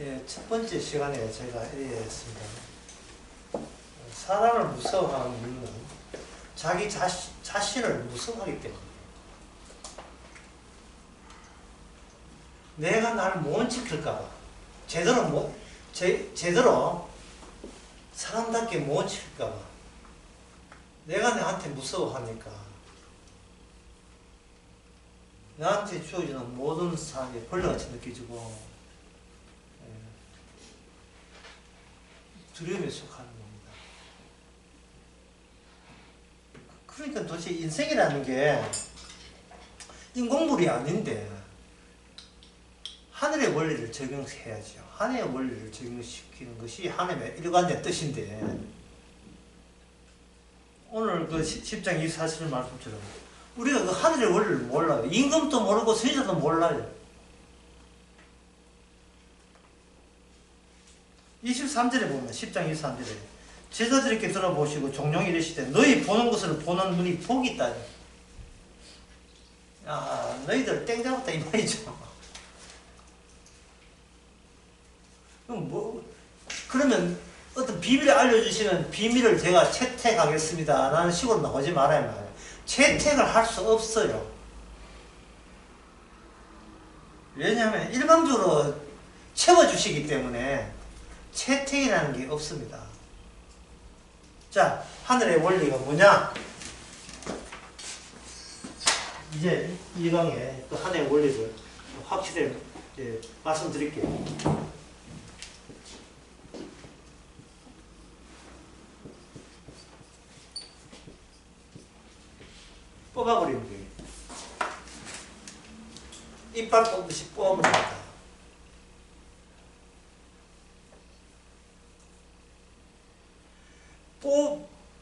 예, 첫 번째 시간에 제가 얘기했습니다. 사람을 무서워하는 이유는 자기 자신을 무서워하기 때문에. 내가 나를 못 지킬까봐. 제대로 사람답게 못 지킬까봐. 내가 나한테 무서워하니까. 나한테 주어지는 모든 상황이 벌레같이 느껴지고, 두려움에 속하는 겁니다. 그러니까 도대체 인생이라는 게 인공물이 아닌데 하늘의 원리를 적용해야죠. 하늘의 원리를 적용시키는 것이 하나님의 일관된 뜻인데, 오늘 그 10장 24절 말씀처럼 우리가 그 하늘의 원리를 몰라요. 임금도 모르고 선지자도 몰라요. 23절에 보면 10장 23절에 제자들에게 들어보시고 종용이 이르시되 너희 보는 것을 보는 눈이 복이 있다. 야, 너희들 땡 잡았다 이 말이죠. 그러면 어떤 비밀을 알려주시면 비밀을 제가 채택하겠습니다 라는 식으로 나오지 말아야 말이에요. 채택을 할 수 없어요. 왜냐하면 일방적으로 채워주시기 때문에 채택이라는 게 없습니다. 자, 하늘의 원리가 뭐냐? 이제 이 강에 또 하늘의 원리를 확실히 말씀드릴게요. 뽑아버리는 거예요. 이빨 뽑듯이 뽑아버립니다.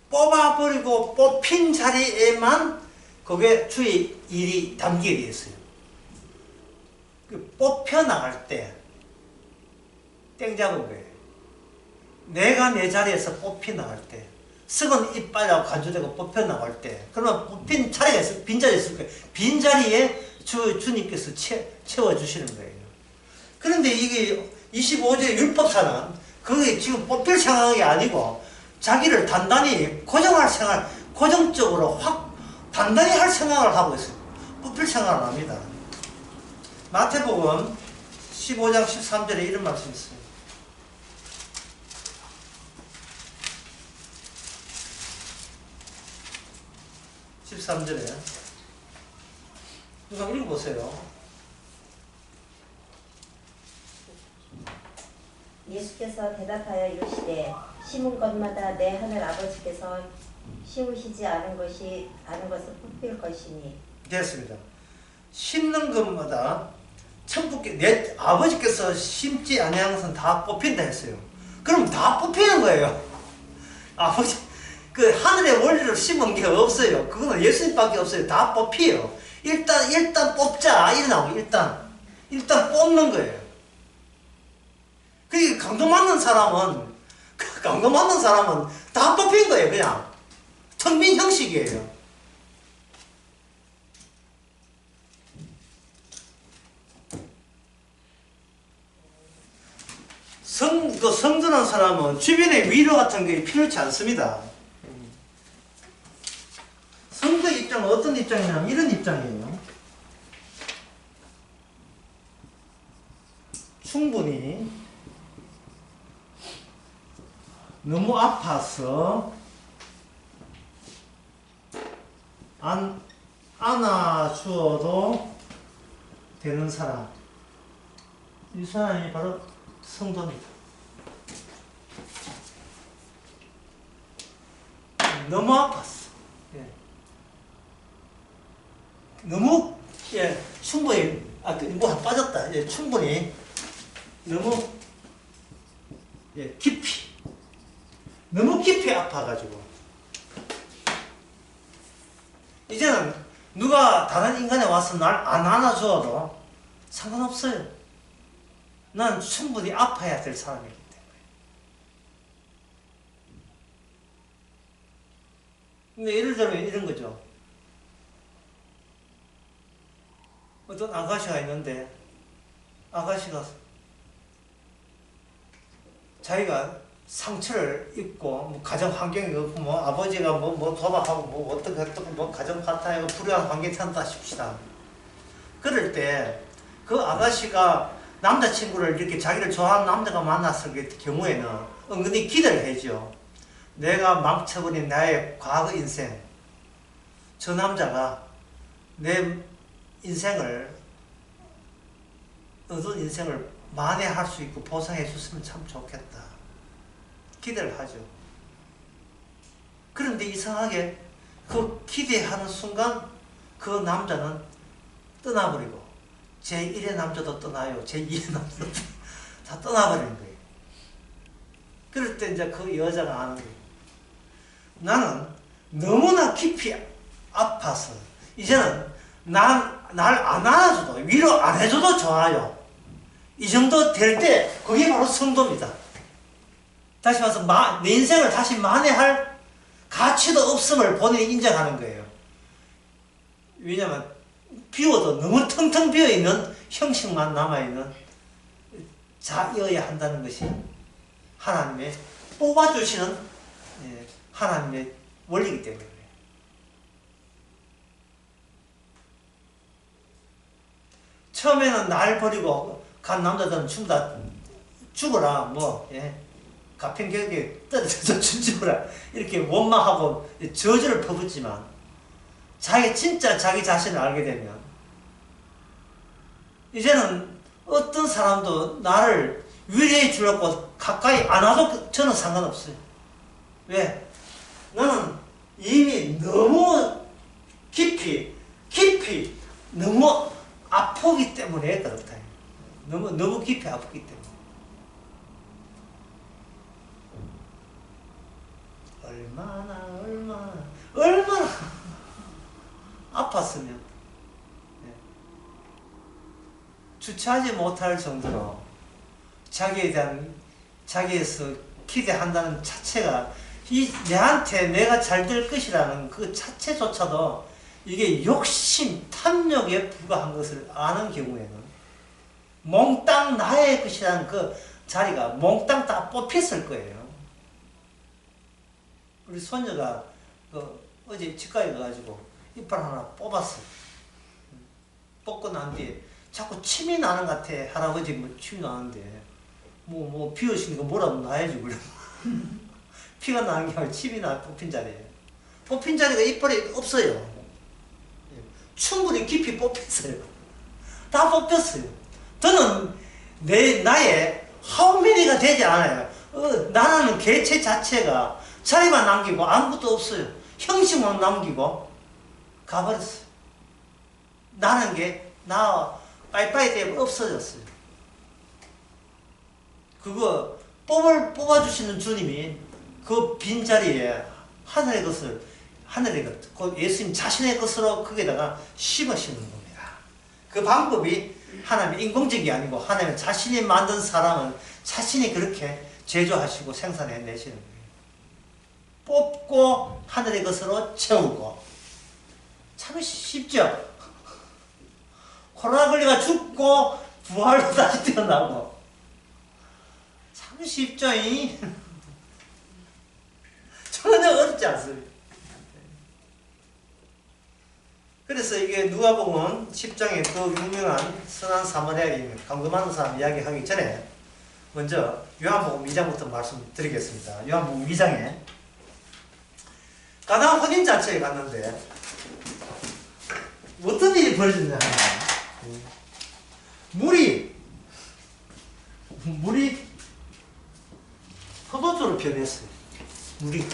뽑아버리고 뽑힌 자리에만 그게 주의 일이 담기게 되어 있어요. 뽑혀나갈 때 땡 잡은 거예요. 내가 내 자리에서 뽑혀나갈 때 썩은 이빨하고 간주되고 뽑혀나갈 때 그러면 뽑힌 자리가 있을, 빈 자리가 있을 거예요. 빈 자리에 주님께서 채워주시는 거예요. 그런데 이게 25제 율법사는 그게 지금 뽑힐 상황이 아니고 자기를 단단히 고정할 생활, 고정적으로 확 단단히 할 생각을 하고 있어요. 뽑힐 생각을 합니다. 마태복음 15장 13절에 이런 말씀이 있어요. 13절에 누가 읽어보세요. 예수께서 대답하여 이르시되 심은 것마다 내 하늘 아버지께서 심으시지 않은 것을 뽑힐 것이니. 됐습니다. 심는 것마다 천국에 내 아버지께서 심지 아니한 것은 다 뽑힌다 했어요. 그럼 다 뽑히는 거예요. 아버지 그 하늘의 원리를 심은 게 없어요. 그거는 예수님밖에 없어요. 다 뽑혀요. 일단 뽑자 이러나고 일단 뽑는 거예요. 그 강도 맞는 사람은 다 뽑힌 거예요. 그냥 천민 형식이에요. 성전한 사람은 주변의 위로 같은 게 필요치 않습니다. 성도의 입장은 어떤 입장이냐면 이런 입장이에요. 충분히 너무 아파서 안아주어도 되는 사람, 이 사람이 바로 성도입니다. 너무 아팠어. 예. 너무 충분히 뭐 빠졌다. 충분히 너무 깊이 너무 깊이 아파가지고 이제는 누가 다른 인간이 와서 날 안 안아줘도 상관없어요. 난 충분히 아파야 될 사람이기 때문에. 근데 예를 들면 이런 거죠. 어떤 아가씨가 있는데 아가씨가 자기가 상처를 입고 뭐 가정 환경이 없고 뭐 아버지가 뭐 도박하고 뭐 어떻게 뭐 가정 파탄이고 불우한 환경이 태어났다 싶시다. 그럴 때 그 아가씨가 남자친구를 이렇게 자기를 좋아하는 남자가 만났을 경우에는 은근히 기대를 해죠. 내가 망쳐버린 나의 과거 인생, 저 남자가 내 인생을, 어두운 인생을 만회할 수 있고 보상해 줬으면 참 좋겠다. 기대를 하죠. 그런데 이상하게 그 기대하는 순간 그 남자는 떠나버리고 제1의 남자도 떠나요. 제2의 남자도 다 떠나버리는 거예요. 그럴 때 이제 그 여자가 아는 거예요. 나는 너무나 깊이 아파서 이제는 날 안 안아줘도 위로 안 해줘도 좋아요. 이 정도 될 때 그게 바로 성도입니다. 다시 말해서 내 인생을 다시 만회할 가치도 없음을 본인이 인정하는 거예요. 왜냐하면 비워도 너무 텅텅 비어있는 형식만 남아있는 자여야 한다는 것이 하나님의 뽑아주시는 하나님의 원리이기 때문에 그래요. 처음에는 날 버리고 간 남자들은 전부 다 죽어라 뭐 가평격에 떨어져서 죽어라 이렇게 원망하고 저주를 퍼붓지만 진짜 자기 자신을 알게 되면 이제는 어떤 사람도 나를 위로해 주려고 가까이 안 와도 저는 상관없어요. 왜? 나는 이미 너무 깊이 너무 아프기 때문에 그렇다. 너무 깊이 아프기 때문에. 얼마나 아팠으면 주체하지 못할 정도로 자기에 대한 자기에서 기대한다는 자체가 내한테 내가 잘 될 것이라는 그 자체조차도 이게 욕심, 탐욕에 불과한 것을 아는 경우에는 몽땅 나의 것이라는 그 자리가 몽땅 다 뽑혔을 거예요. 우리 손녀가 어제 치과에 가가지고 이빨 하나 뽑았어. 뽑고 난 뒤에 자꾸 침이 나는 것 같아. 할아버지 뭐 침이 나는데 뭐 비어있으니까 뭐라도 놔야지 그래. 피가 나는 게 아니라 침이 나 뽑힌 자리에. 뽑힌 자리가 이빨이 없어요. 충분히 깊이 뽑혔어요. 다 뽑혔어요. 저는 나의 하우미니가 되지 않아요. 나라는 개체 자체가 자리만 남기고 아무것도 없어요. 형식만 남기고 가버렸어요. 나는 게 나와 빠이빠이 되고 없어졌어요. 그거 뽑아주시는 주님이 그 빈자리에 하늘의 것을 그 예수님 자신의 것으로 거기다가 심으시는 겁니다. 그 방법이 하나님의 인공적이 아니고 하나님 자신이 만든 사람은 자신이 그렇게 제조하시고 생산해 내시는 거예요. 뽑고 하늘의 것으로 채우고. 참 쉽죠? 코로나 걸려가 죽고 부활로 다시 태어나고. 참 쉽죠? 전혀 어렵지 않습니다. 그래서 이게 누가복음 10장에 그 유명한 선한 사마리아인 감금하는 사람 이야기하기 전에 먼저 요한복음 2장부터 말씀드리겠습니다. 요한복음 2장에 가나안 혼인잔치에 갔는데 어떤 일이 벌어졌냐 하면 물이 포도주로 변했어요. 물이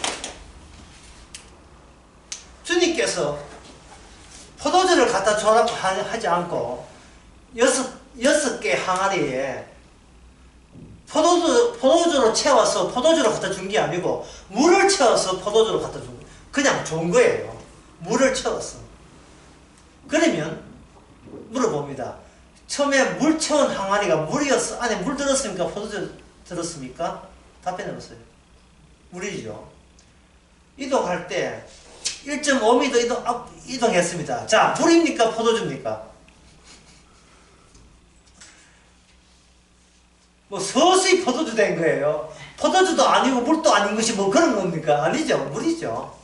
주님께서 포도주를 갖다 주라고 하지 않고 여섯 개 항아리에 포도주로 채워서 포도주를 갖다 준 게 아니고 물을 채워서 포도주를 갖다 준 거예요. 그냥 준 거예요. 물을 채웠어. 그러면 물어봅니다. 처음에 물 채운 항아리가 물이었어? 안에 물 들었습니까? 포도주 들었습니까? 답변해 보세요. 물이죠. 이동할 때 1.5m 이동했습니다. 자, 물입니까? 포도주입니까? 뭐 서서히 포도주 된 거예요. 포도주도 아니고 물도 아닌 것이 뭐 그런 겁니까? 아니죠. 물이죠.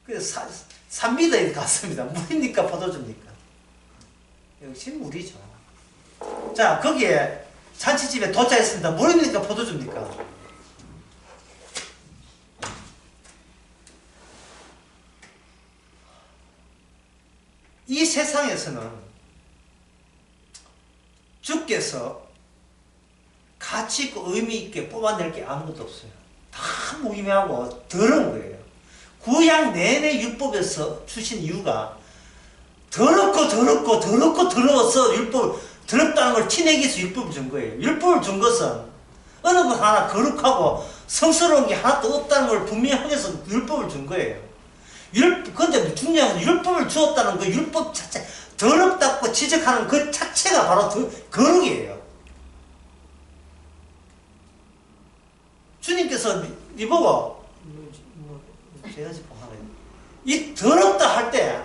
그래서 산미도 같습니다. 물입니까? 포도주입니까? 역시 물이죠. 자, 거기에 잔치집에 도착했습니다. 물입니까? 포도주입니까? 이 세상에서는 주께서 가치 있고 의미 있게 뽑아낼 게 아무것도 없어요. 다 무의미하고 더러운 거예요. 구약 내내 율법에서 주신 이유가 더럽고 더럽고 더럽고 더러워서 율법, 더럽다는 걸 티내기 위해서 율법을 준 거예요. 율법을 준 것은 어느 것 하나 거룩하고 성스러운 게 하나도 없다는 걸 분명히 하기 위해서 율법을 준 거예요. 근데 중요한 건 율법을 주었다는 그 율법 자체, 더럽다고 지적하는 그 자체가 바로 거룩이에요. 주님께서 이보고, 이 더럽다 할 때,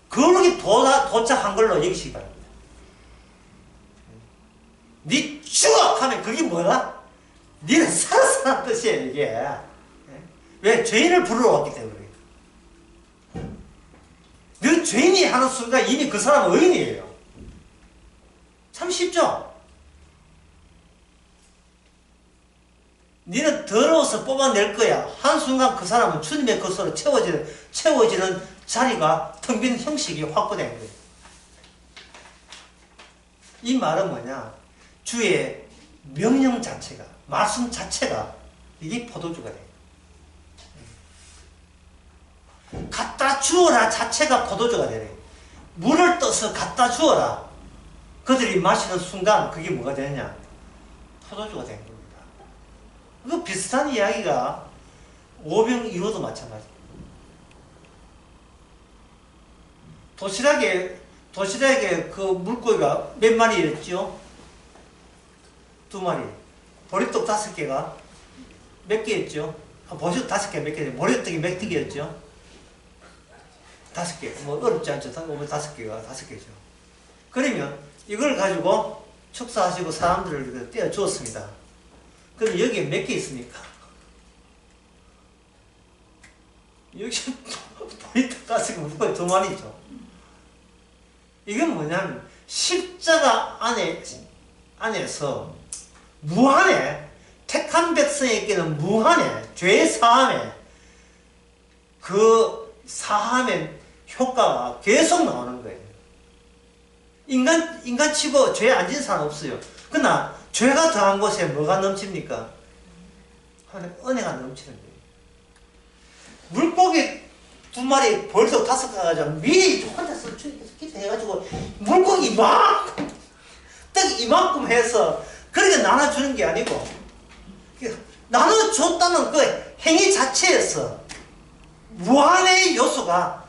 거룩이 도착한 걸로 여기시기 바랍니다. 니 죽어! 하면 그게 뭐야? 니는 살았다는 뜻이에요, 이게. 왜? 죄인을 부르러 왔기 때문에. 너 죄인이 하는 순간 이미 그 사람은 의인이에요. 참 쉽죠? 니는 더러워서 뽑아낼 거야. 한순간 그 사람은 주님의 것으로 채워지는 자리가 텅 빈 형식이 확보된 거예요. 이 말은 뭐냐? 주의 명령 자체가, 말씀 자체가 이게 포도주가 돼요. 갖다 주어라 자체가 포도주가 되네. 물을 떠서 갖다 주어라. 그들이 마시는 순간 그게 뭐가 되느냐? 포도주가 된 겁니다. 그 비슷한 이야기가 오병 이후도 마찬가지입니다. 도시락에 그 물고기가 몇 마리였죠? 2마리. 보리떡 5개가 몇 개였죠? 보리떡 5개 몇 개? 보리떡이 몇 개였죠? 5개. 뭐 어렵지 않죠. 5개가 5개죠. 그러면 이걸 가지고 축사하시고 사람들을 떼어 주었습니다. 그럼 여기에 몇 개 있습니까? 여기 보리떡 5개, 물고기 2마리죠. 이건 뭐냐면 십자가 안에서 무한의 택한 백성에게는 무한의 죄 사함의 그 사함의 효과가 계속 나오는 거예요. 인간 치고 죄 안 지은 사람 없어요. 그러나 죄가 더한 곳에 뭐가 넘칩니까? 은혜가 넘치는 거예요. 물고기 2마리, 벌써 5개 가지고 미리 혼자서 기도해가지고 물고기 이만큼, 떡 이만큼 해서 그렇게 나눠주는 게 아니고 나눠줬다는 그 행위 자체에서 무한의 요소가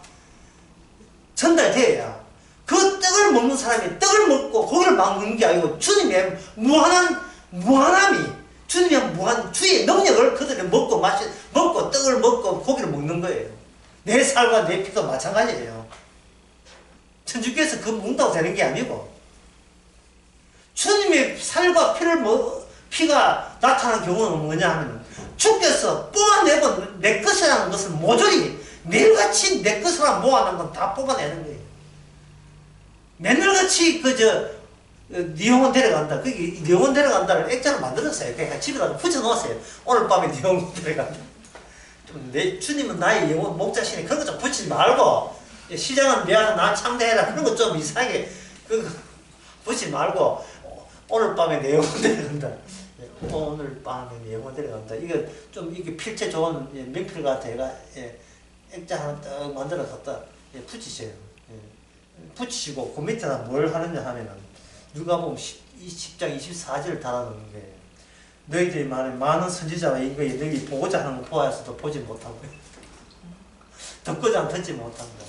전달되어야 그 떡을 먹는 사람이 떡을 먹고 고기를 막 먹는 게 아니고 주님의 무한함이 주님의 주의 능력을 그들이 먹고 떡을 먹고 고기를 먹는 거예요. 내 살과 내 피도 마찬가지예요. 천주교에서 그거 먹는다고 되는 게 아니고 주님의 살과 피가 나타나는 경우는 뭐냐 하면 주께서 뽑아내고 내 것이라는 것을 모조리 매일같이 내 것으로 모아놓은 건 다 뽑아내는 거예요. 맨날같이 네 영혼 데려간다. 거기 네 영혼 데려간다를 액자로 만들었어요. 그러니까 집에다가 붙여놓으세요. 오늘 밤에 네 영혼 데려간다. 주님은 나의 영혼 목자시니 그런 거 좀 붙이지 말고 시장은 내가 나 창대해라 그런 거 좀 이상하게 붙이지 말고 오늘 밤에 내 영혼 데려간다. 오늘 밤에 내 영혼 데려간다. 이게 필체 좋은 명필 같아. 액자 하나 딱 만들어 갖다 붙이세요. 붙이시고 그 밑에다 뭘 하느냐 하면은 누가복음 10장 24절을 달아놓는 거예요. 너희들이 많은 선지자와 인거에 너희 보고자 하는 거 보아서도 보지 못하고 듣고자 듣지 못한다.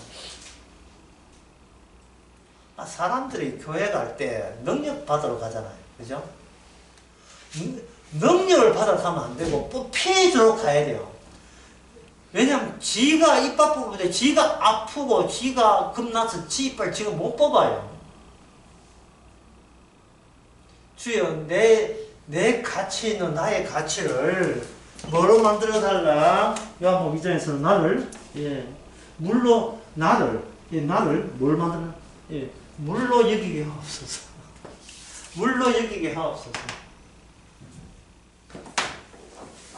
사람들이 교회 갈 때 능력 받으러 가잖아요. 그죠? 능력을 받으러 가면 안 되고 뽑혀주러 가야 돼요. 왜냐면 지가 이빨 뽑을 때 지가 아프고 지가 겁나서 지 이빨 지가 못 뽑아요. 주여 내 가치 있는 나의 가치를 뭐로 만들어 달라? 요한복음 2장에서는 나를, 예, 물로 나를, 예, 나를 뭘 만들어? 예, 물로 여기게 하옵소서. 물로 여기게 하옵소서.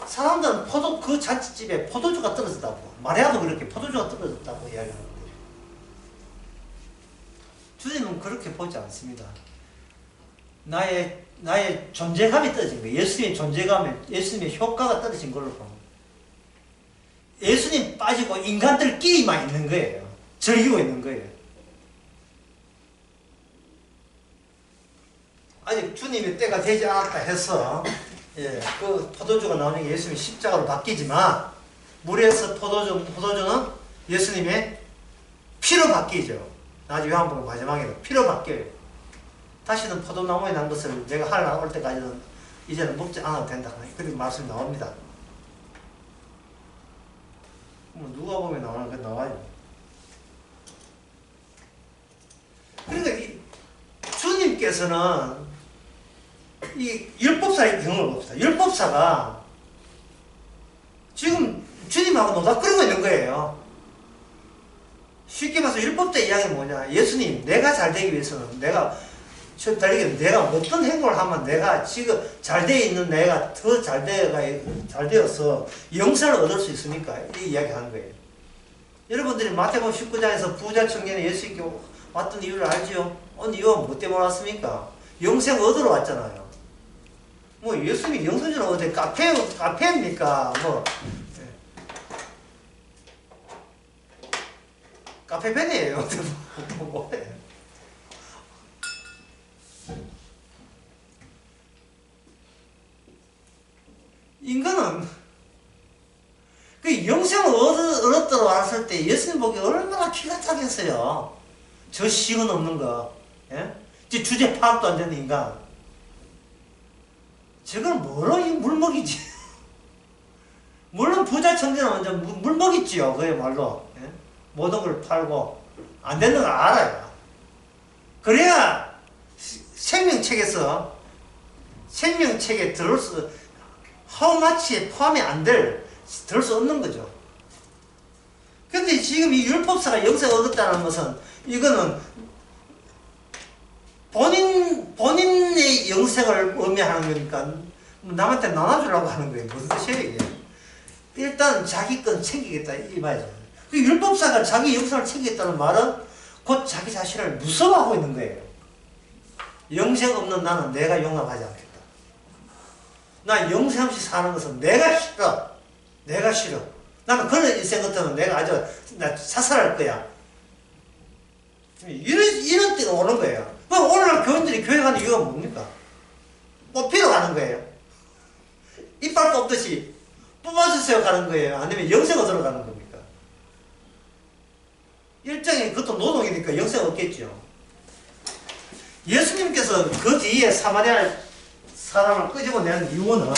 사람들은 그 잔치집에 포도주가 떨어졌다고, 마리아도 그렇게 포도주가 떨어졌다고 이야기하는데, 주님은 그렇게 보지 않습니다. 나의 존재감이 떨어진 거예요. 예수님의 존재감에, 예수님의 효과가 떨어진 걸로 봅니다. 예수님 빠지고 인간들끼리만 있는 거예요. 즐기고 있는 거예요. 아직 주님의 때가 되지 않았다 해서, 예, 그 포도주가 나오는 게 예수님의 십자가로 바뀌지만, 물에서 포도주는 예수님의 피로 바뀌죠. 나중에 요한복음 마지막에는 피로 바뀌어요. 다시는 포도나무에 난 것을 내가 하늘 올 때까지는 이제는 먹지 않아도 된다. 그렇게 말씀이 나옵니다. 뭐 누가 보면 나오는 거 나와요. 그러니까 주님께서는 이 율법사의 경험을 봅시다. 율법사가 지금 주님하고 노닥거리고 있는 거예요. 쉽게 말해서 율법자 이야기는 뭐냐? 예수님, 내가 잘 되기 위해서는 내가 어떤 행동을 하면 내가 지금 잘 되어 있는 내가 더 잘 되어서 영생을 얻을 수 있습니까? 이 이야기 하는 거예요. 여러분들이 마태복음 19장에서 부자 청년이 예수님께 왔던 이유를 알지요? 이유가 뭐 때문에 왔습니까? 영생 얻으러 왔잖아요. 뭐 예수님이 영생을 어디 카페입니까? 뭐 카페벤이에요. 뭐예요? 인간은 그 영생을 얻었다고 왔을 때 예수님 보기 얼마나 기가 차겠어요. 저 시간 없는 거, 예? 주제 파악도 안 되는 인간. 저걸 뭐로 물먹이지? 물론 부자 청년은 먼저 물먹이지요. 그야말로. 예? 모든 걸 팔고 안 되는 걸 알아요. 그래야 생명책에 들을 수 how much에 포함이 안 들을 수 없는 거죠. 근데 지금 이 율법사가 영생을 얻었다는 것은 이거는 본인의 영생을 의미하는 거니까 남한테 나눠주려고 하는 거예요. 무슨 뜻이에요 이게? 일단 자기 건 챙기겠다 이 말이죠. 그 율법사가 자기 영생을 챙기겠다는 말은 곧 자기 자신을 무서워하고 있는 거예요. 영생 없는 나는 내가 용납하지 않겠다. 나 영생 없이 사는 것은 내가 싫어. 내가 싫어. 나는 그런 인생 같으면 내가 나 자살할 거야. 이런 때가 오는 거예요. 그럼 오늘날 교인들이 교회 가는 이유가 뭡니까? 뽑히러 가는 거예요. 이빨 뽑듯이 뽑아주세요 가는 거예요. 아니면 영생 얻으러 가는 겁니까? 일종의 그것도 노동이니까 영생 얻겠죠. 예수님께서 그 뒤에 사마리아 사람을 끄집어내는 이유는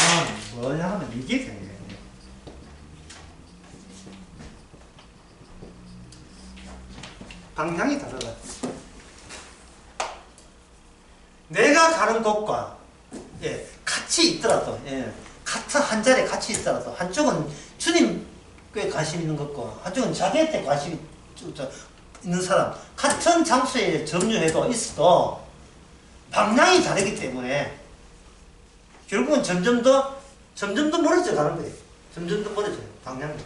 뭐냐 하면 이게 굉장히 방향이 다르다. 내가 가는 곳과 같이 있더라도 같은 한 자리에 같이 있더라도 한쪽은 주님께 관심 있는 것과 한쪽은 자기한테 관심 있는 사람 같은 장소에 점유해도 있어도 방향이 다르기 때문에 결국은 점점 더 멀어져 가는 거예요. 점점 더 멀어져요. 방향이.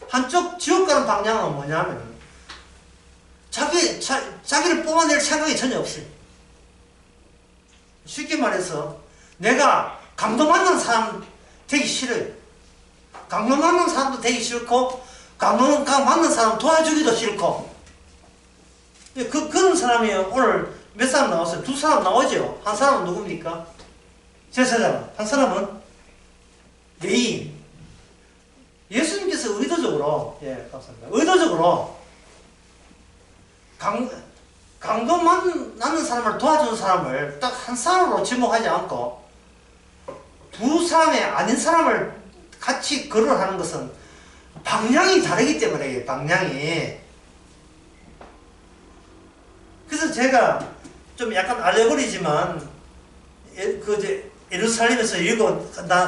한쪽 지옥 가는 방향은 뭐냐면 자기를 뽑아낼 생각이 전혀 없어요. 쉽게 말해서 내가 강도 맞는 사람 되기 싫어요. 강도 맞는 사람도 되기 싫고 강도 맞는 사람 도와주기도 싫고 그런 사람이 오늘 몇 사람 나왔어요? 두 사람 나오죠? 한 사람은 누굽니까? 제사장. 한 사람은 레위인. 예수님께서 의도적으로 감사합니다. 의도적으로 강도 맞는 사람을 도와주는 사람을 딱 한 사람으로 지목하지 않고 두 사람의 아닌 사람을 같이 거론하는 것은 방향이 다르기 때문에 방향이. 그래서 제가 좀 약간 알레고리지만 이제 예루살렘에서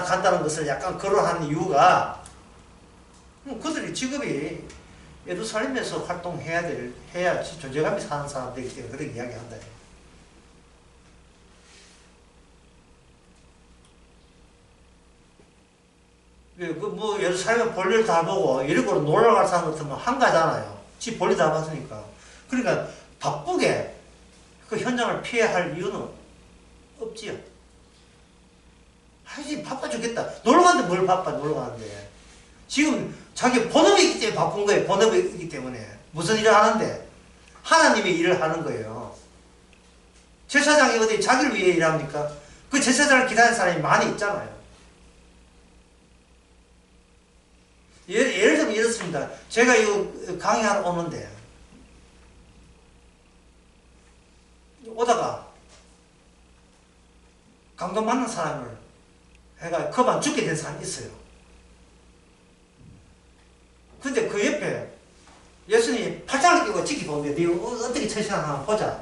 간다는 것을 약간 거론한 이유가 그들이 직업이 예루살렘에서 해야 존재감이 사는 사람들이기 때문에 그렇게 이야기한다. 뭐 예루살렘 볼일 다 보고 예리고로 놀러 갈 사람 같으면 한가잖아요. 집 볼일 다 봤으니까. 그러니까 바쁘게 그 현장을 피해야 할 이유는 없지요. 하지 바빠 죽겠다. 놀러 가는데 뭘 바빠 놀러 가는데. 지금 자기 본업이 있기 때문에 바쁜 거예요. 본업이 있기 때문에. 무슨 일을 하는데? 하나님의 일을 하는 거예요. 제사장이 어디 자기를 위해 일합니까? 그 제사장을 기다리는 사람이 많이 있잖아요. 예를 들면 이렇습니다. 제가 이거 강의하러 오는데 오다가 강도 맞는 사람을 해가 그만 죽게 된 사람이 있어요. 근데 그 옆에 예수님이 팔짱을 끼고 지켜보는데 네가 어떻게 처치하나 한번 보자.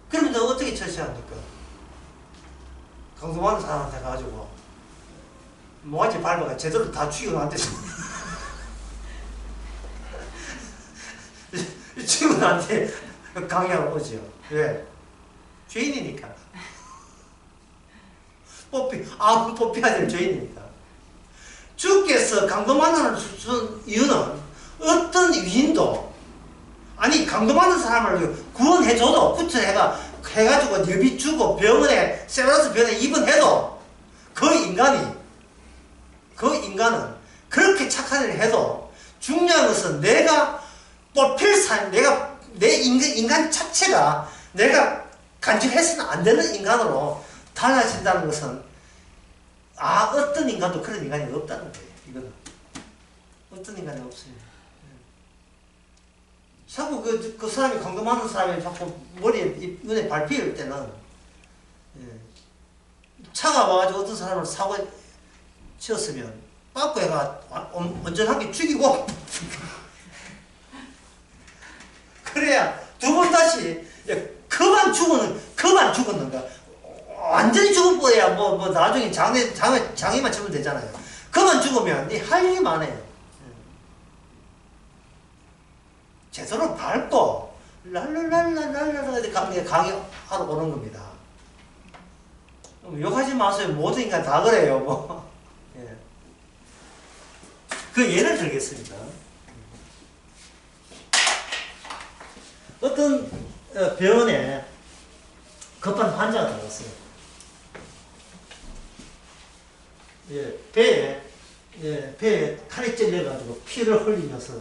그러면 너 어떻게 처치합니까? 강도 맞는 사람한테 가지고 모가지 밟아가 제대로 다 죽이고 안 됐어. 친구한테 강의하러 오지요. 왜? 죄인이니까. 뽑혀야 될 죄인이니까. 주께서 강도 만나는 이유는 어떤 위인도, 아니, 강도 만난 사람을 구원해줘도, 해가지고 예비 주고 병원에, 세브란스 병원에 입원해도 그 인간은 그렇게 착한 일을 해도 중요한 것은 내가 뽑힐 삶, 내 인간 자체가 내가 간직해서는 안 되는 인간으로 달라진다는 것은 어떤 인간도 그런 인간이 없다는 거예요. 이거는 어떤 인간이 없습니다. 자꾸 그 사람이 강도 많은 사람이 자꾸 눈에 밟힐 때는 차가 와가지고 어떤 사람을 사고에 치었으면 빠꾸 애가 온전하게 죽이고 그래야 두 번 다시 그만 죽었는가 완전히 죽어버려야 뭐 나중에 장애만 치면 되잖아요. 그만 죽으면 할 일만 해요. 제대로 밟고 랄랄랄랄랄랄 강의하러 오는 겁니다. 욕하지 마세요. 모든 인간 다 그래요. 뭐. 예. 그 예를 들겠습니다. 어떤 병원에 급한 환자가 들어갔어요. 배에 칼이 찔려가지고 피를 흘리면서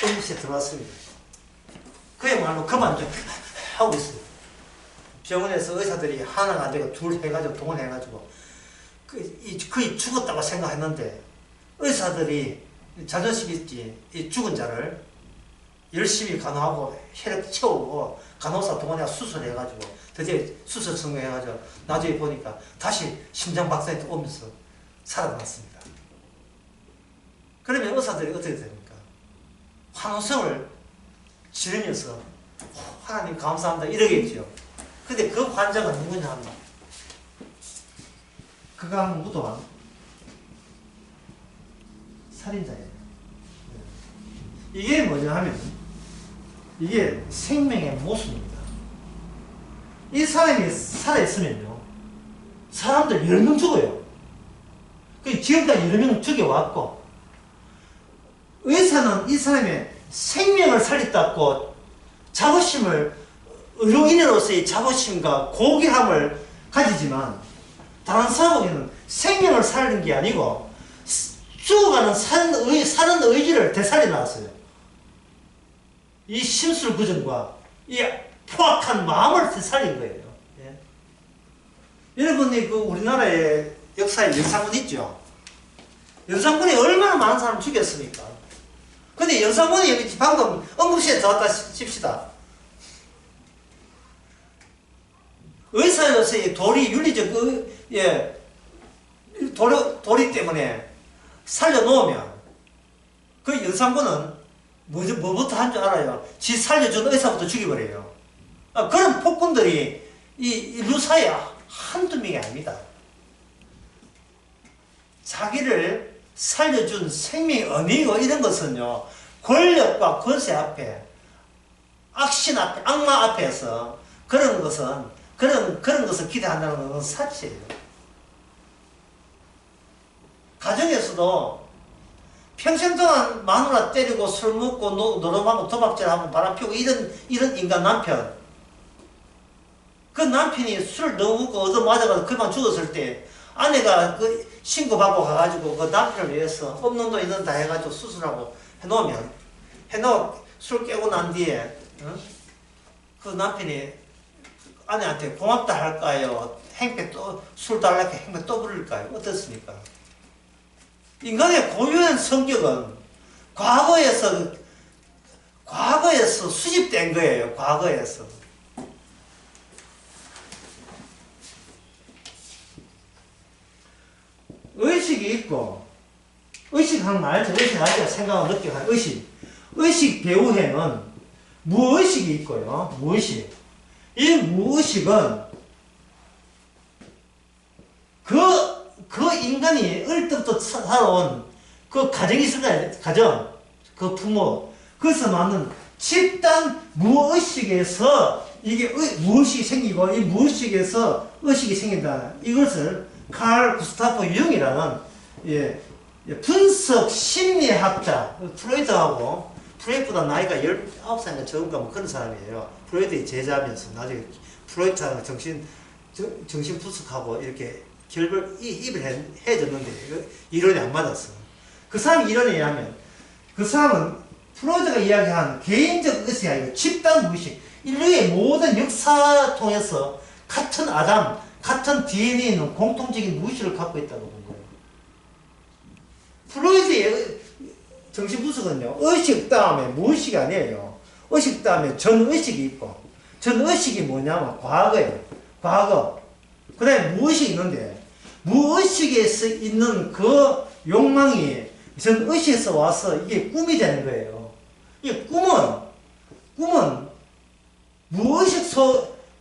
응급실에 들어왔습니다. 그야말로 그만 좀 하고 있어요. 병원에서 의사들이 하나가 안 되고 둘 해가지고 동원해가지고 거의 죽었다고 생각했는데 의사들이 자존심 있지 이 죽은 자를 열심히 간호하고 혈액 채우고 간호사 동원해 수술해가지고 드디어 수술 성공해가지고 나중에 보니까 다시 심장 박동이 오면서 살아났습니다. 그러면 의사들이 어떻게 됩니까? 환호성을 지르면서 하나님 감사합니다 이러겠죠. 근데 그 환자가 누구냐 하면 그가 무도한 살인자예요. 이게 뭐냐 하면 이게 생명의 모순입니다. 이 사람이 살아있으면요 사람들 10명 죽어요. 지금까지 10명 죽여왔고 의사는 이 사람의 생명을 살렸다고 자부심을 의료인으로서의 자부심과 고귀함을 가지지만 다른 사람에게는 생명을 살린 게 아니고 죽어가는 사는 의지를 되살려 놨어요. 이 심술부정과 이 포악한 마음을 되살린 거예요. 예. 여러분이 우리나라의 역사에 연산군 있죠? 연산군이 얼마나 많은 사람을 죽였습니까? 근데 연산군이 방금 응급실에 들어왔다 칩시다. 의사로서의 윤리적 도리 때문에 살려놓으면 그 연산군은 뭐부터 한 줄 알아요? 지 살려준 의사부터 죽여버려요. 그런 폭군들이 이 루사에 한두 명이 아닙니다. 자기를 살려준 생명의 의미고 이런 것은요, 권력과 권세 앞에, 악신 앞에, 악마 앞에서 그런 것을 기대한다는 것은 사치예요. 가정에서도 평생 동안 마누라 때리고 술 먹고 노름하고 도박질하고 바람피우고 이런 인간 남편, 그 남편이 술을 너무 먹고 얻어맞아가지고 그만 죽었을 때 아내가 그 신고받고 가가지고 그 남편을 위해서 없는 돈 있는 돈 다 해가지고 수술하고 해놓고 술 깨고 난 뒤에 그 남편이 아내한테 고맙다 할까요? 행패 또 술 달라고 행패 또 부를까요? 어떻습니까? 인간의 고유한 성격은 과거에서 수집된 거예요. 과거에서. 의식이 있고, 의식하는 말 알죠? 의식 알죠? 생각하고 느끼고 하는 의식. 의식 배후에는 무의식이 있고요. 무의식. 이 무의식은 그 인간이 어릴 때부터 살아온 그 가정이 있을 거예요. 가정. 그 부모. 그래서 나는 집단 무의식에서 이게 무의식이 생기고 이 무의식에서 의식이 생긴다. 이것을 칼 구스타프 융이라는 분석 심리학자 프로이트하고 프로이트보다 나이가 19살인가 적은가 뭐 그런 사람이에요. 프로이트의 제자면서 나중에 프로이트하고 정신 분석하고 이렇게 입을 해줬는데 이론이 안 맞았어. 그 사람이 이론에 의하면 그 사람은 프로이트가 이야기한 개인적 의식이 아니고 집단 무의식, 인류의 모든 역사 통해서 같은 아담, 같은 DNA는 공통적인 무의식을 갖고 있다고 본 거예요. 프로이트의 정신분석은요, 의식 다음에 무의식이 아니에요. 의식 다음에 전의식이 있고, 전의식이 뭐냐면 과거예요. 과거. 그 다음에 무의식이 있는데, 무의식에서 있는 그 욕망이 전의식에서 와서 이게 꿈이 되는 거예요. 이 꿈은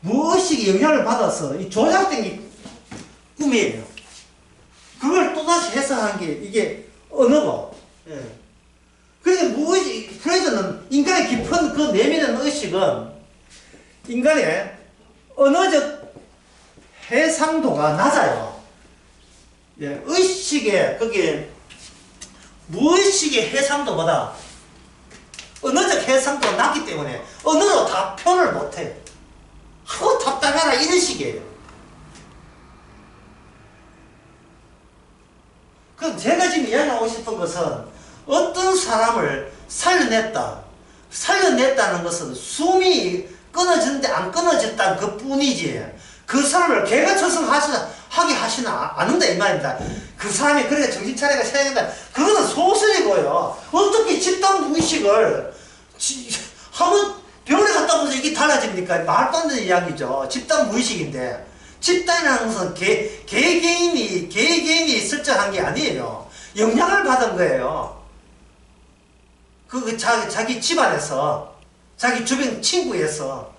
무의식의 영향을 받아서 이 조작된 게 꿈이에요. 그걸 또다시 해석한 게 이게 언어고. 예. 그러니까 무의식, 프레이드는 인간의 깊은 그 내면의 의식은 인간의 언어적 해상도가 낮아요. 예. 의식의, 거기에 무의식의 해상도보다 언어적 해상도가 낮기 때문에 언어로 다 표현을 못해요. 하고 답답해라 이런 식이에요. 그럼 제가 지금 이야기하고 싶은 것은 어떤 사람을 살려냈다는 것은 숨이 끊어졌는데 안 끊어졌다는 그 뿐이지 그 사람을 개가천선하게 하시는 않는다 이 말입니다. 그 사람이 그렇게 정신 차리가 생각한다. 그거는 소설이고요. 어떻게 집단 무의식을 한번 병원에 갔다 오면서 이게 달라집니까? 말도 안 되는 이야기죠. 집단 무의식인데 집단이라는 것은 개개인이 설정한 게 아니에요. 영향을 받은 거예요. 자기 집안에서, 자기 주변 친구에서.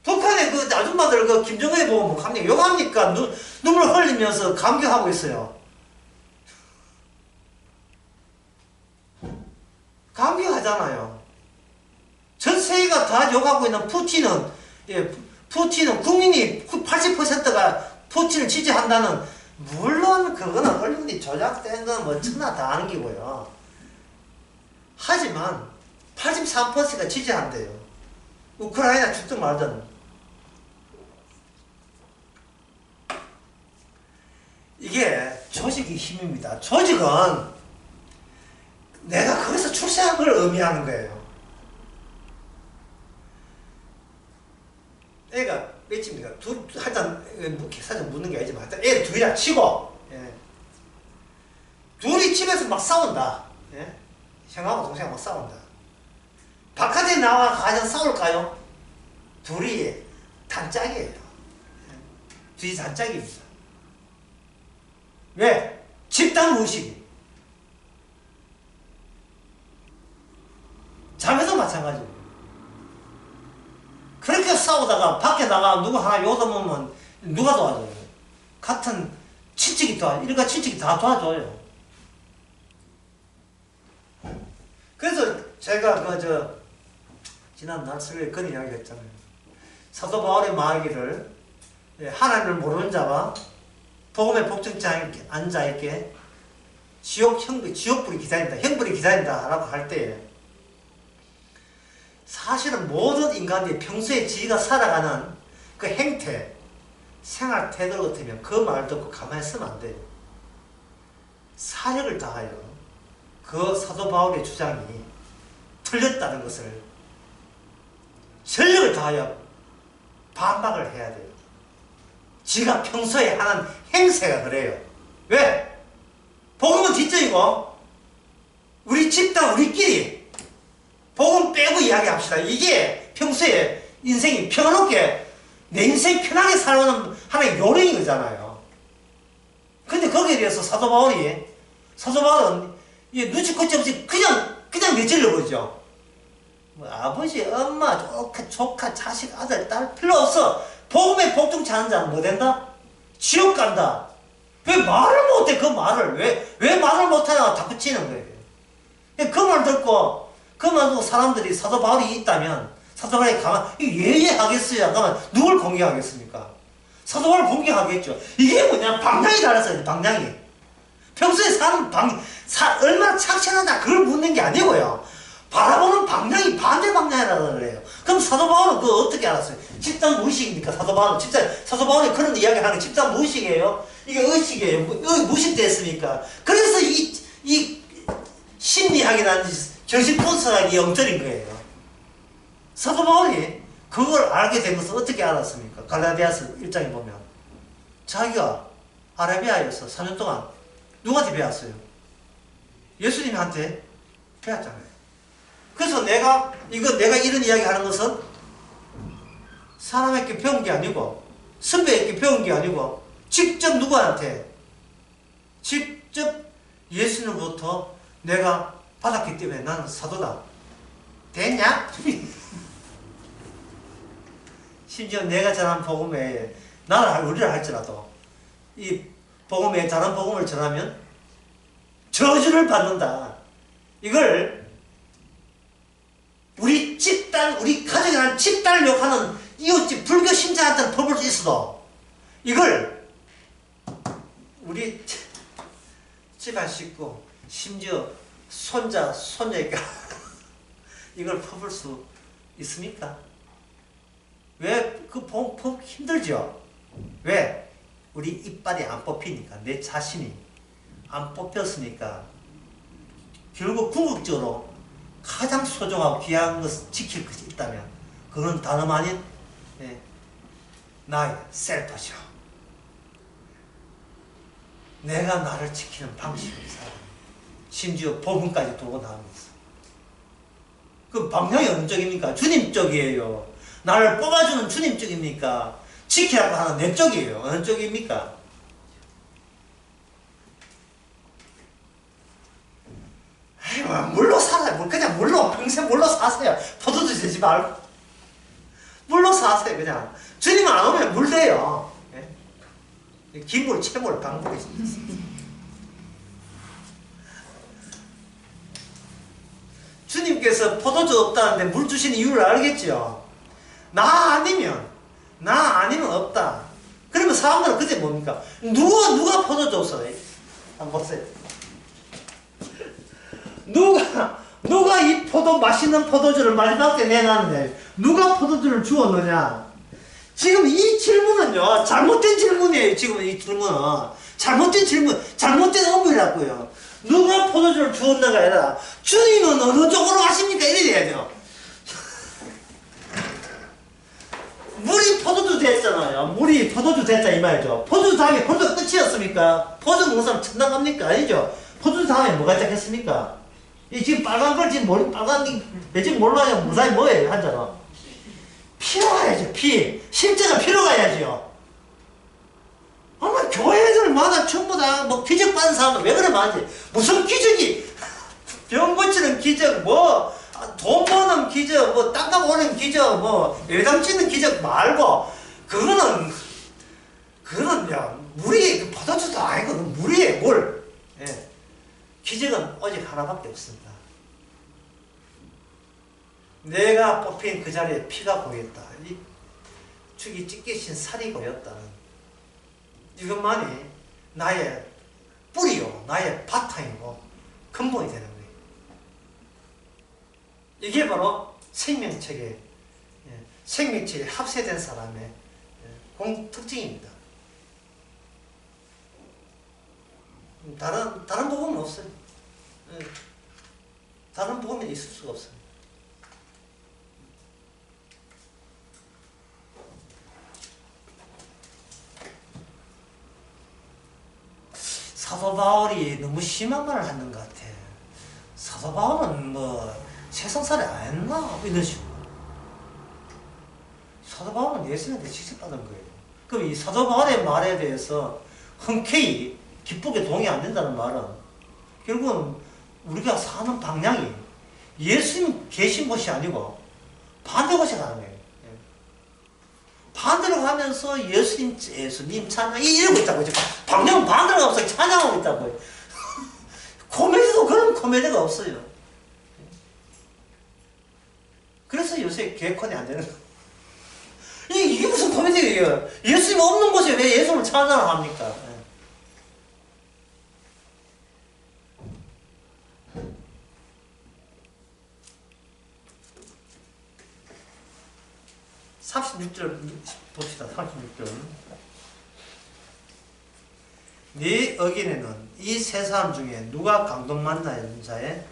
북한의 그 아줌마들 그 김정은에 보면 뭐 감격 욕합니까? 눈물 흘리면서 감격하고 있어요. 감격하잖아요. 전 세계가 다 욕하고 있는 푸틴은 국민이 80%가 푸틴을 지지한다는, 물론 그거는 언론이 조작된 건 뭐 천하 다 아는 기고요. 하지만 83%가 지지한대요. 우크라이나 죽든 말든. 이게 조직의 힘입니다. 조직은 내가 거기서 출세한 걸 의미하는 거예요. 애가 몇입니까? 하여튼 사실 묻는 게 아니지만 하여튼 애를 둘이나 치고 둘이 집에서 막 싸운다. 형하고 동생하고 막 싸운다. 바깥에 나와 가서 싸울까요? 둘이 단짝이에요. 둘이 단짝입니다. 왜? 집단 무의식이. 마찬가지예요. 그렇게 싸우다가 밖에 나가 누구 하나 요동하면 누가 도와줘요? 같은 친척이 도와줘요. 일가 친척이 다 도와줘요. 그래서 제가 지난 날설에 그런 이야기 했잖아요. 사도 바울의 말하기를 하나님을 모르는 자가 복음의 복종자에 앉아있게 지옥불이 기다린다, 형불이 기다린다 라고 할 때에 사실은 모든 인간들이 평소에 지가 살아가는 그 행태, 생활 태도 같으면 그 말 듣고 가만히 있으면 안 돼요. 사력을 다하여 그 사도 바울의 주장이 틀렸다는 것을 전력을 다하여 반박을 해야 돼요. 지가 평소에 하는 행세가 그래요. 왜? 복음은 뒷전이고 우리 집단 우리끼리 복음 빼고 이야기합시다. 이게 평소에 인생이 평안롭게 내 인생 편하게 살아가는 하나의 요령인 거잖아요. 근데 거기에 대해서 사도 바울은 눈치코치 없이 그냥 내질러 보죠. 뭐 아버지, 엄마, 조카, 자식, 아들, 딸 필요 없어. 복음에 복종치 않은 자는 뭐 된다? 지옥 간다. 왜 말을 못해? 그 말을 왜 말을 못하냐고 다붙이는 거예요. 그 말 듣고 사람들이 사도 바울이 있다면 사도 바울이 가만 예예하겠어요? 그러면 누굴 공격하겠습니까? 사도 바울을 공격하겠죠. 이게 뭐냐? 방향이 달랐어요. 방향이. 평소에 사는 얼마나 착실하다 그걸 묻는 게 아니고요. 바라보는 방향이 반대 방향이라고 그래요. 그럼 사도 바울은 그거 어떻게 알았어요? 집단 무의식입니까? 사도 바울이 그런 이야기 하는 게 집단 무의식이에요? 이게 의식이에요? 무식됐습니까? 그래서 이 심리학이라는 정신분석학이 엉터리인 거예요. 사도 바울이 그걸 알게 된 것은 어떻게 알았습니까? 갈라디아서 1장에 보면 자기가 아라비아에서 4년 동안 누구한테 배웠어요? 예수님한테 배웠잖아요. 그래서 내가 이런 이야기 하는 것은 사람에게 배운 게 아니고 선배에게 배운 게 아니고 직접 누구한테? 직접 예수님부터 내가 받았기 때문에 나는 사도다. 됐냐? 심지어 내가 전한 복음에 나를 우리를 할지라도 이 복음에 다른 복음을 전하면 저주를 받는다. 이걸 우리 집단, 우리 가족이라는 집단을 욕하는 이웃집 불교 신자한테는 퍼볼 수 있어도 이걸 우리 집안 식구 심지어 손자에게 이걸 퍼볼 수 있습니까? 왜? 그 힘들죠? 왜? 우리 이빨이 안 뽑히니까, 내 자신이 안 뽑혔으니까 결국 궁극적으로 가장 소중하고 귀한 것을 지킬 것이 있다면 그건 다름 아닌 나의 셀프죠. 내가 나를 지키는 방식을 살아. 심지어 복음까지 두고 나오면서. 그 방향이 어느 쪽입니까? 주님 쪽이에요. 나를 뽑아주는 주님 쪽입니까? 지키라고 하는 내 쪽이에요. 어느 쪽입니까? 아이고, 물로 살아요. 그냥 물로, 평생 물로 사세요. 포도주 되지 말고. 물로 사세요, 그냥. 주님 안 오면 물 돼요. 예? 긴물, 채물, 강물이 있습니다. 주님께서 포도주 없다는데 물 주시는 이유를 알겠죠? 나 아니면 없다. 그러면 사람들은 그때 뭡니까? 누가 포도 줬어요? 한번 보세요. 누가 이 맛있는 포도주를 마지막 때 내놨는데 누가 포도주를 주었느냐? 지금 이 질문은요, 잘못된 질문이에요. 지금 이 질문은. 잘못된 의문이라고요. 누가 포도주를 주었는가 아니라 주님은 어느 쪽으로 가십니까? 이래 돼야 돼요. 물이 포도주 됐잖아요. 물이 포도주 됐다 이 말이죠. 포도주 다음에 포도주 끝이었습니까? 포도주 먹는 사람 천당 갑니까? 아니죠. 포도주 다음에 뭐가 시작했습니까? 이 지금 빨간 걸 지금 빨간 게 지금 몰라요. 무사히 뭐예요? 한자로 피로 가야죠. 실제가 피로 가야지요. 아마 교회들마다 전부 다 뭐 기적 받은 사람은 왜 그래 많지? 무슨 기적이 병 고치는 기적 돈 돈 버는 기적, 뭐 땅값 오르는 기적, 뭐 외당 치는 기적 말고 그거는 야 무리의 그 포도주도 아니고 무리의 뭘? 예. 기적은 오직 하나밖에 없습니다. 내가 뽑힌 그 자리에 피가 고였다. 이 축이 찢기신 살이 고였다는 이것만이 나의 뿌리요, 나의 바탕이고 근본이 되는 거예요. 이게 바로 생명체계, 생명체에 합세된 사람의 공특징입니다. 다른 복음은 없어요. 다른 복음은 있을 수가 없어요. 사도 바울이 너무 심한 말을 하는 것 같아. 사도 바울은 뭐 세상살이 안 했나? 이런 식으로. 사도 바울은 예수님한테 직접 받은 거예요. 그럼 이 사도 바울의 말에 대해서 흔쾌히 기쁘게 동의 안 된다는 말은 결국은 우리가 사는 방향이 예수님 계신 곳이 아니고 반대 곳에 가는 거예요. 반대로 가면서 예수님 찬양 이러고 있다고. 방향 반대로 가면서 찬양하고 있다고. 코미디도 그런 코미디가 없어요. 그래서 요새 개콘이 안 되는 거예요. 이게 무슨 코미디예요? 예수님 없는 곳에 왜 예수님을 찬양을 합니까? 예. 36절 봅시다. 36절. 네 어긴에는 이 세 사람 중에 누가 강동 만나는 자의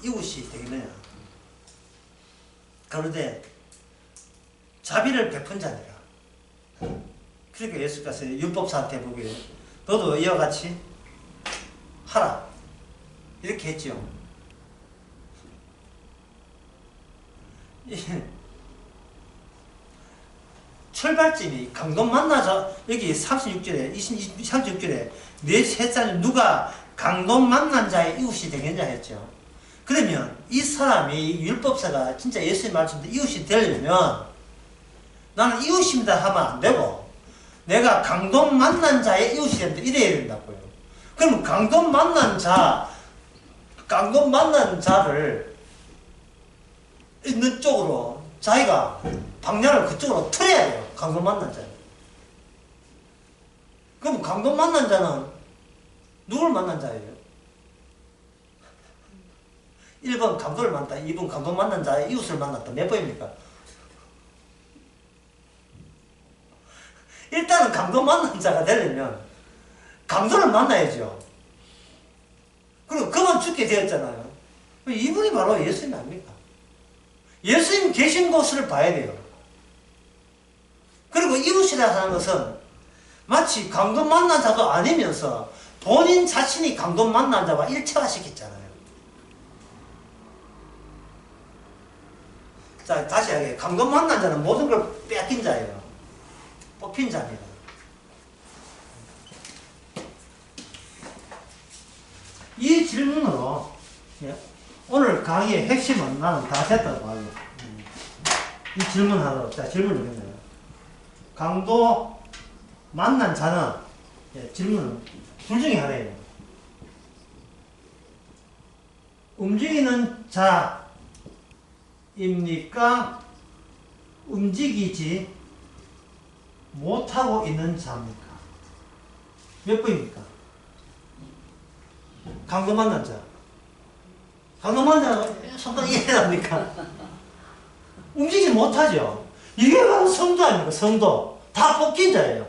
이웃이 되겠느냐. 그런데 자비를 베푼 자니라. 그러니까 예수께서 율법사한테 보기에 너도 이와 같이 하라 이렇게 했지요. 출발점이 강동 만나자. 여기 36절에 36절에 네 세 사람 누가 강동 만난 자의 이웃이 되겠냐 했죠. 그러면 이 사람이 율법사가 진짜 예수님 말씀대로 이웃이 되려면 나는 이웃입니다 하면 안 되고 내가 강동 만난 자의 이웃이 된다 이래야 된다고요. 그럼 강동 만난 자를 있는 쪽으로 자기가 방향을 그쪽으로 틀어야 돼요. 강동 만난 자는. 그럼 강동 만난 자는 누굴 만난 자예요? 1번 강도를 만났다. 2번 강동 만난 자의 이웃을 만났다. 몇 번입니까? 일단은 강동 만난 자가 되려면 강도를 만나야죠. 그리고 그만 죽게 되었잖아요. 이분이 바로 예수님 아닙니까? 예수님 계신 곳을 봐야 돼요. 그리고 이웃이라 하는 것은 마치 강동 만난 자도 아니면서 본인 자신이 강동 만난 자와 일체화 시켰잖아요. 자, 다시 하게. 강동 만난 자는 모든 걸 뺏긴 자예요. 뽑힌 자입니다. 이 질문으로 오늘 강의의 핵심은 나는 다 됐다고 봐요. 이 질문 하나. 자, 질문을 했네요. 강도 만난 자는 질문은 둘 중에 하나예요. 움직이는 자입니까? 움직이지 못하고 있는 자입니까? 몇 번입니까? 강도 만난 자. 강도 만난 자 손가락 이해합니까? 움직이지 못하죠. 이게 바로 성도 아닙니까? 성도. 다 뽑힌 자예요.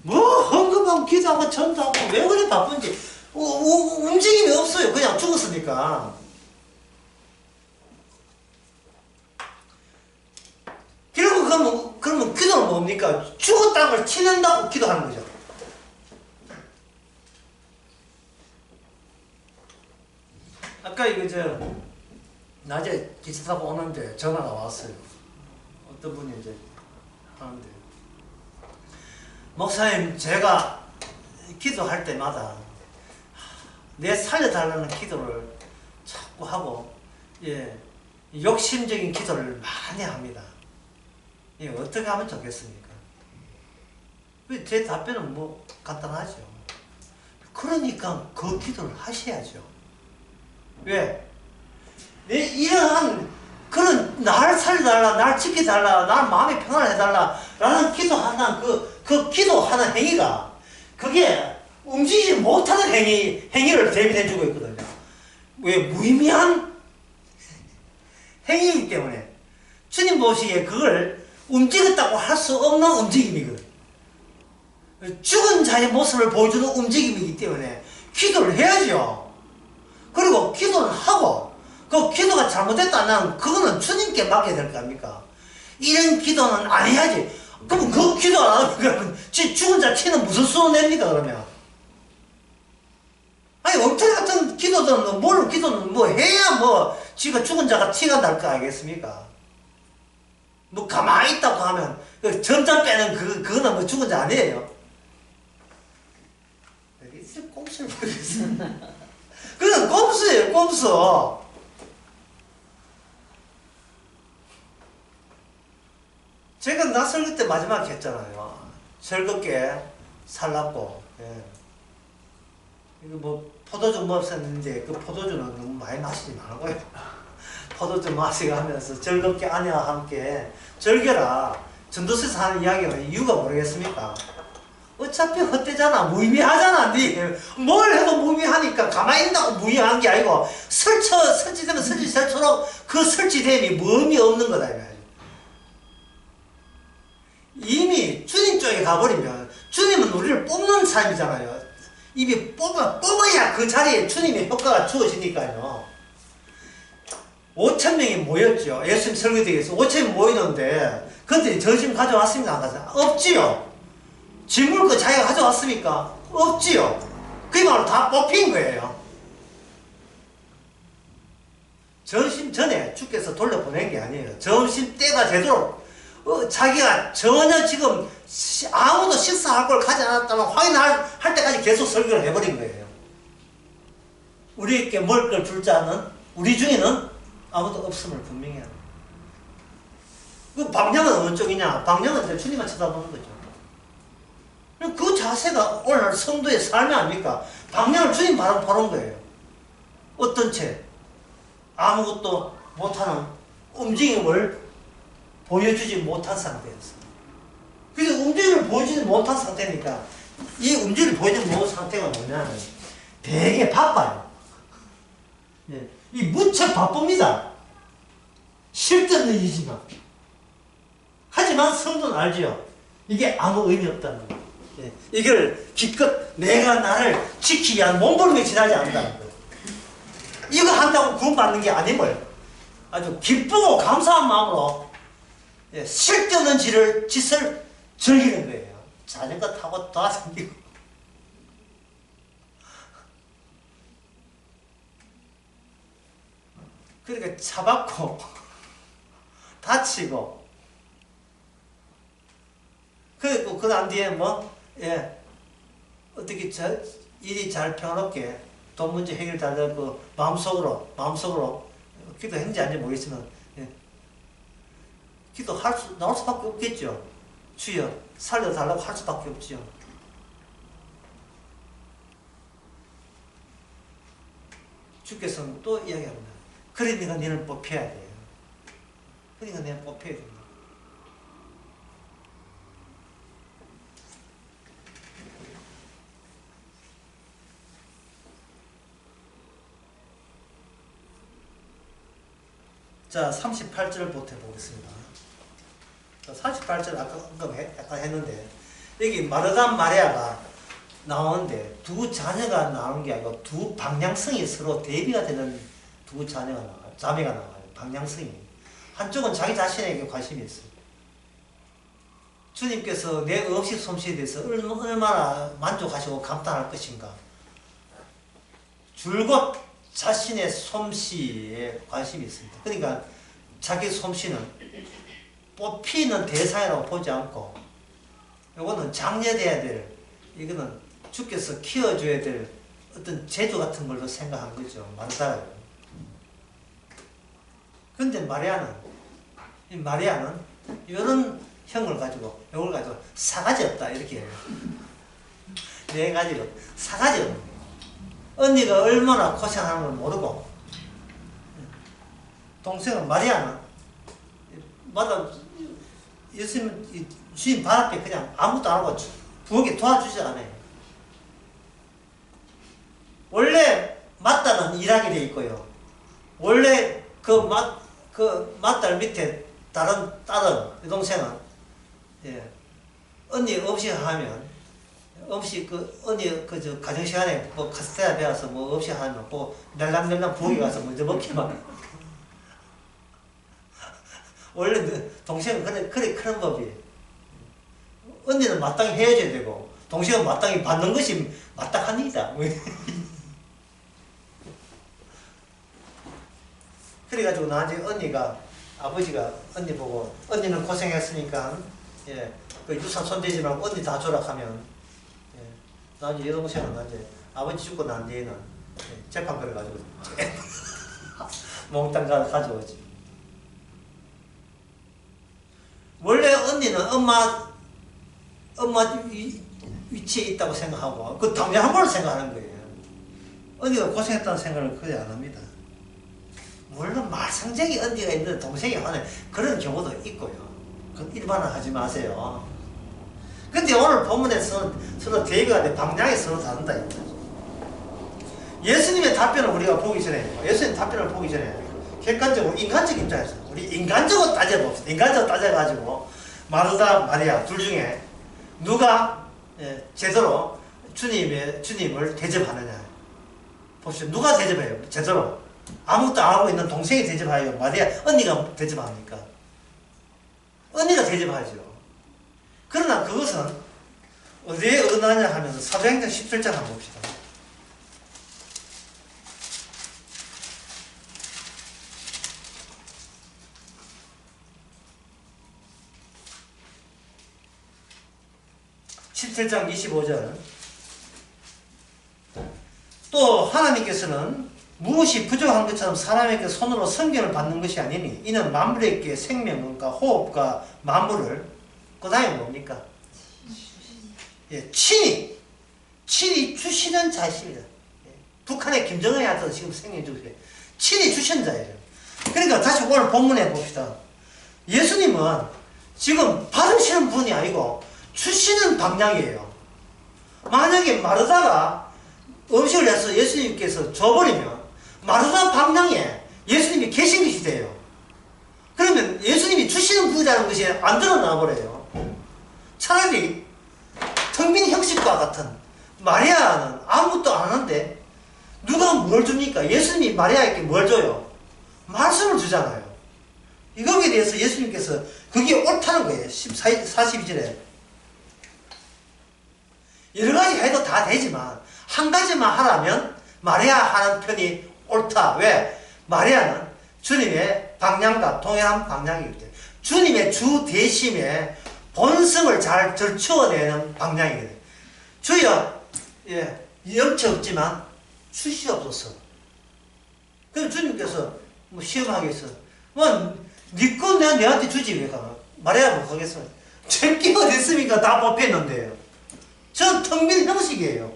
뭐 헌금하고 기도하고 전도하고 왜 그래 바쁜지 움직임이 없어요. 그냥 죽었으니까. 그리고 그러면 기도는 뭡니까? 죽었다는 걸 티낸다고 기도하는 거죠. 아까 낮에 기차 타고 오는데 전화가 왔어요. 어떤 분이 이제 하는데 목사님 제가 기도할 때마다 내 살려달라는 기도를 자꾸 하고, 예, 욕심적인 기도를 많이 합니다. 예, 어떻게 하면 좋겠습니까? 제 답변은 뭐 간단하죠. 그러니까 그 기도를 하셔야죠. 왜? 내 이러한 그런 날 살려달라, 날 지켜달라, 날 마음이 평안해달라 라는 기도하는 그 기도하는 행위가 그게 움직이지 못하는 행위를 대비해주고 있거든요. 왜? 무의미한 행위이기 때문에 주님 보시기에 그걸 움직였다고 할 수 없는 움직임이거든요. 죽은 자의 모습을 보여주는 움직임이기 때문에 기도를 해야죠. 그리고 기도는 하고 그 기도가 잘못됐다 안 하면 그거는 주님께 맡겨야 될 거 아닙니까? 이런 기도는 안 해야지. 그럼 그 기도 안 하면 그러면 죽은 자 치는 무슨 수로 냅니까 그러면? 아니 엉터리 같은 기도는 뭘 기도는 뭐 해야 뭐 지가 죽은 자가 티가 날 거 아니겠습니까? 뭐 가만히 있다고 하면 그 점자 빼는 그거는 뭐 죽은 자 아니에요. 이제 꼼수를 모르겠어. 그건 꼼수예요, 꼼수. 제가 낯설기 때 마지막에 했잖아요. 즐겁게 살랐고, 예. 이거 뭐 포도주 먹었었는데 그 포도주는 너무 많이 마시지 말고요. 포도주 마시고 하면서 즐겁게 아내와 함께 즐겨라. 전도서에서 하는 이야기가 이유가 모르겠습니까? 어차피 헛되잖아. 무의미하잖아. 뭘 해도 무의미하니까 가만히 있다고 무의미한 게 아니고 설치되면 설치될수록 그 설치됨이 의미 없는 거다. 이미 주님 쪽에 가버리면 주님은 우리를 뽑는 삶이잖아요. 이미 뽑아야 그 자리에 주님의 효과가 주어지니까요. 5,000명이 모였죠. 예수님 설교대회에서 5,000명이 모이는데 그들이 점심 가져왔습니까? 안 가져왔습니까? 없지요. 짐을 그 자기가 가져왔습니까? 없지요. 그 말로 다 뽑힌 거예요. 점심 전에 주께서 돌려보낸 게 아니에요. 점심 때가 되도록 자기가 전혀 지금 아무도 식사할 걸 가지 않았다면 확인할 때까지 계속 설교를 해버린 거예요. 우리에게 먹을 걸 줄 자는 우리 중에는 아무도 없음을 분명히 합니다. 그 방향은 어느 쪽이냐? 방향은 주님만 쳐다보는 거죠. 그 자세가 오늘 성도의 삶이 아닙니까? 방향을 주님 바로 보는 거예요. 어떤 채 아무것도 못하는 움직임을 보여주지 못한 상태였어. 그래서 움직임을 보여주지 못한 상태니까 이 움직임을 보여주지 못한 상태가 뭐냐면 되게 바빠요. 예. 이 무척 바쁩니다. 실없는 일이지만. 하지만 성도는 알지요. 이게 아무 의미 없다는 거. 예. 이걸 기껏 내가 나를 지키기 위한 몸부림에 지나지 않는다는 거예요. 이거 한다고 구원받는 게 아님을 아주 기쁘고 감사한 마음으로 예, 실없는 짓을 즐기는 거예요. 자전거 타고 돌아다니고. 그러니까 차박고 다치고 그리고 그 다음 뒤에 뭐 예, 어떻게 일이 잘 평화롭게 돈 문제 해결 잘 되고 마음속으로 기도했는지 아닌지 모르겠지만 예, 나올 수밖에 없겠죠. 주여 살려달라고 할 수밖에 없지요. 주께서는 또 이야기합니다. 그러니까 너는 뽑혀야 돼요. 그러니까 내가 뽑혀야 된다. 자, 38절부터 보겠습니다. 38절 아까 약간 했는데 여기 마르단 마리아가 나오는데 두 자녀가 나오는 게 아니고 두 방향성이 서로 대비가 되는 두 자매가 나와요. 방향성이. 한쪽은 자기 자신에게 관심이 있어요. 주님께서 내 음식 솜씨에 대해서 얼마나 만족하시고 감탄할 것인가. 줄곧 자신의 솜씨에 관심이 있습니다. 그러니까 자기 솜씨는 뽑히는 대상이라고 보지 않고 이거는 장려돼야 될, 이거는 주께서 키워줘야 될 어떤 제주 같은 걸로 생각한 거죠. 마르다를. 근데 마리아는 이런 형을 가지고, 이걸 가지고 사가지 없다, 이렇게 해요. 네 가지로 사가지 없는 거예요. 언니가 얼마나 고생하는 걸 모르고, 동생은 마리아는, 마다 예수님, 주님 발 앞에 그냥 아무것도 안 하고 부엌에 도와주지 않아요. 원래 맏딸은 일하게 돼 있고요. 원래 그 맏딸 밑에 다른 딸은, 여동생은, 예, 언니 없이 하면, 없이 언니 가정시간에 뭐 카스테라 배워서 뭐 없이 하면 뭐 날랑날랑 부엌에 가서 먼저 먹기만. 원래 동생은 그런 법이에요. 언니는 마땅히 헤어져야 되고, 동생은 마땅히 받는 것이 마땅합니다. 그래가지고 나중에 아버지가 언니 보고, 언니는 고생했으니까, 예, 그 유산 손대지 말고 언니 다 줘라 하면, 예, 나중에 여동생은 이제 아버지 죽고 난 뒤에는, 예, 재판 걸어가지고, 몽땅 가져오지. 원래 언니는 엄마 위치에 있다고 생각하고, 그 당연한 걸 생각하는 거예요. 언니가 고생했다는 생각을 거의 안 합니다. 물론 말썽쟁이 언니가 있는데 동생이 하는 그런 경우도 있고요. 그건 일반화하지 마세요. 근데 오늘 본문에서 서로 대비가 돼, 방향이 서로 다른다. 예수님의 답변을 우리가 보기 전에, 예수님 답변을 보기 전에 객관적으로 인간적 입장에서 우리 인간적으로 따져봅시다. 인간적으로 따져가지고 마르다, 마리아 둘 중에 누가 제대로 주님을 대접하느냐 봅시다. 누가 대접해요? 제대로 아무것도 안 하고 있는 동생이 대접하요? 마리아 언니가 대접합니까? 언니가 대접하죠. 그러나 그것은 어디에 어긋나냐 하면서 사도행전 17장 한번 봅시다. (17장 25절) 또 하나님께서는 무엇이 부족한 것처럼 사람에게 손으로 성경을 받는 것이 아니니 이는 만물에게 생명과 호흡과 만물을 그 다음에 뭡니까? 예, 친히 주시는 자십니다. 예, 북한의 김정은한테도 지금 생명 주세요. 친히 주신 자예요. 그러니까 다시 오늘 본문에 봅시다. 예수님은 지금 받으시는 분이 아니고 주시는 방향이에요. 만약에 마르다가 음식을 해서 예수님께서 줘버리면 마르다 방향에 예수님이 계신 것이 돼요. 그러면 예수님이 주시는 분이라는 것이 안 드러나 버려요. 차라리 텅 빈 형식과 같은 마리아는 아무것도 안 하는데 누가 뭘 줍니까? 예수님이 마리아에게 뭘 줘요? 말씀을 주잖아요. 이거에 대해서 예수님께서 그게 옳다는 거예요. 42절에 여러 가지 해도 다 되지만 한 가지만 하라면 마리아 하는 편이 옳다. 왜? 마리아는 주님의 방향과 동일한 방향이기 때문에 주님의 주 대심의 본성을 잘 절추어내는 방향이거든요. 주여, 예, 염치 없지만 주시옵소서. 그럼 주님께서 뭐 시험하겠어. 네 거 내가 내한테 주지 왜 가? 마리아 뭐 하겠어? 제끼 어디 있습니까? 다 뽑혔는데요. 전 텅 빈 형식이에요.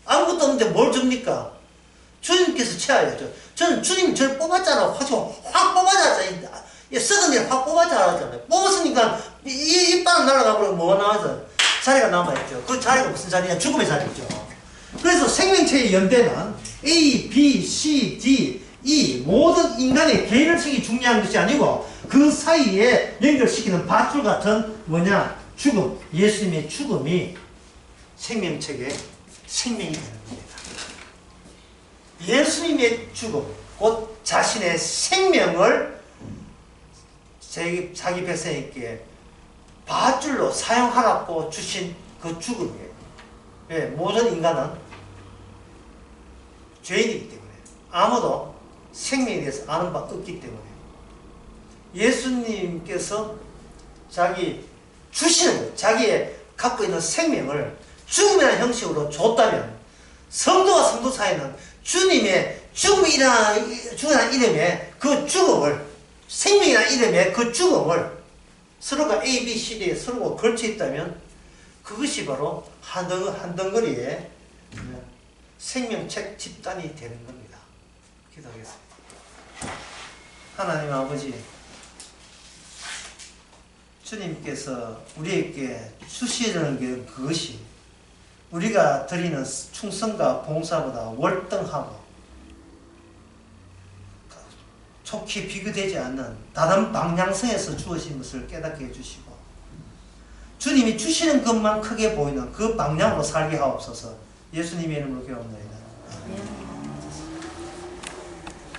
아무것도 없는데 뭘 줍니까? 주님께서 채워야죠. 저는 주님이 저를 뽑았잖아. 확 뽑아잖아요. 썩은 일 확 뽑았잖아요. 뽑았으니까 이빨은 날아가 버리고 뭐가 나와서 자리가 남아있죠. 그 자리가 무슨 자리냐? 죽음의 자리죠. 그래서 생명체의 연대는 A, B, C, D, E 모든 인간의 개인의식이 중요한 것이 아니고 그 사이에 연결시키는 밧줄 같은 뭐냐? 죽음. 예수님의 죽음이 생명체의 생명이 되는 겁니다. 예수님의 죽음, 곧 자신의 생명을 자기 백성에게 밧줄로 사용하라고 주신 그 죽음이에요. 예, 모든 인간은 죄인이기 때문에 아무도 생명에 대해서 아는 바 없기 때문에 예수님께서 자기의 갖고 있는 생명을 죽음이라는 형식으로 줬다면 성도와 성도 사이는 주님의 죽음이라는 이름의 그 죽음을, 생명이라는 이름의 그 죽음을 서로가 A, B, C, D에 서로가 걸쳐 있다면 그것이 바로 한 덩어리의 생명책 집단이 되는 겁니다. 기도하겠습니다. 하나님 아버지, 주님께서 우리에게 주시는 게 그것이 우리가 드리는 충성과 봉사보다 월등하고 좋게 비교되지 않는 다른 방향성에서 주어진 것을 깨닫게 해주시고 주님이 주시는 것만 크게 보이는 그 방향으로 살게 하옵소서. 예수님의 이름으로 기도합니다.